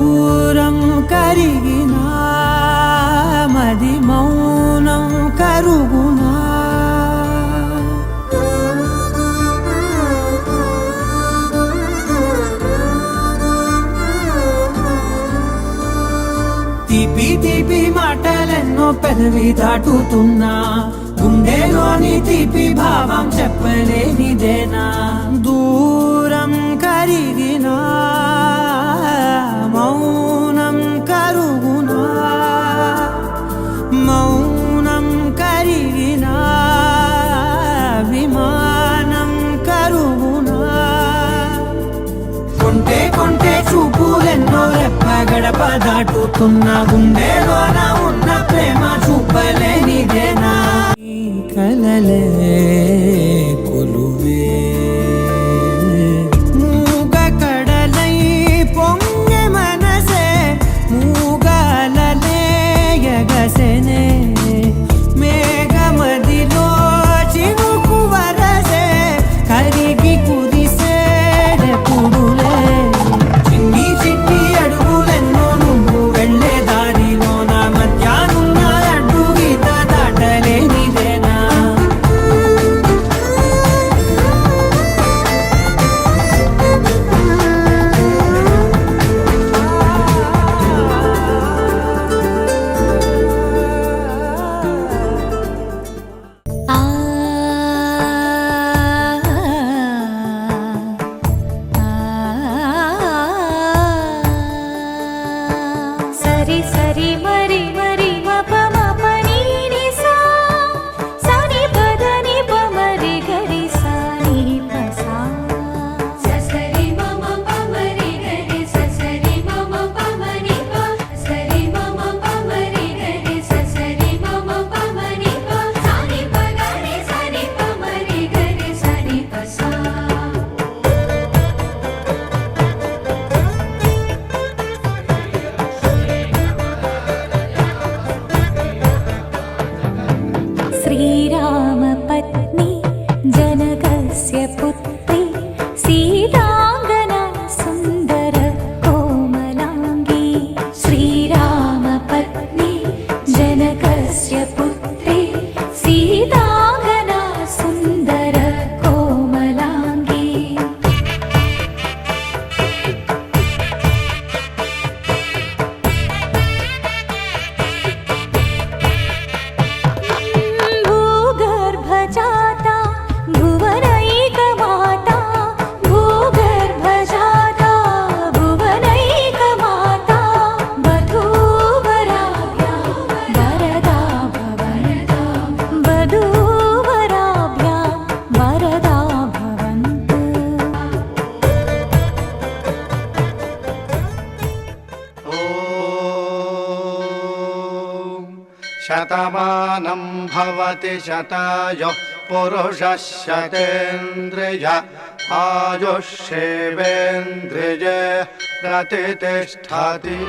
దూరం కరిగినా మది మౌనం కరుగునా తీపి తీపి మాటలెన్నో పెదవి దాటుతున్నా గుండెలోని తీపి భావం చెప్పలేనిదేనా దూరం కరిగినా మౌనం కరుగునా మౌనం కరిగినా విమానం కరుగునా కొంటే కొంటే చూపులెన్నో రెప్ప గడప దాటుతున్న గుండెలోన ఉన్న ప్రేమ చూపలేనిదేనా కలలే కొలువే మూగ కడలై పొంగె మనసే మూగలలే ఎగసెనే మేఘమదిలో చినుకు వరసే కరిగి కుదిసే పుడులే చిన్ని చిన్ని అడుగులెన్నో నువ్వు వెళ్ళే దారిలో నా మధ్యాహ్నున్న అడ్డు గీత దాటలేనిదేనా సరి సరి మరి మరి మప మప నీ ని సా సని పద ని ప మరి గరి సా ని ప సా ససరి మమ ప మరి గరి ససరి మమ ప మరి ప సరి మమ ప మరి గరి ససరి మమ ప మరి ప సని ప గరి సని ప మరి గరి సని ప సా श्रीरामपत्नी जनकस्य पुत्री सीतांगना सुंदर कोमलांगी श्रीरामपत्नी जनकस्य पुत्री सीतांगना सुंदर कोमलांगी भूगर्भजाता भुवनैकमाता भूगर्भजाता भुवनैकमाता वधूवराभ्यां वरदा भवन्तु वधूवराभ्यां वरदा भवन्तु शतमानं भवति शतायुः पुरुषः शतेन्द्रिय आयुष्येवेन्द्रिये प्रतितिष्ठति।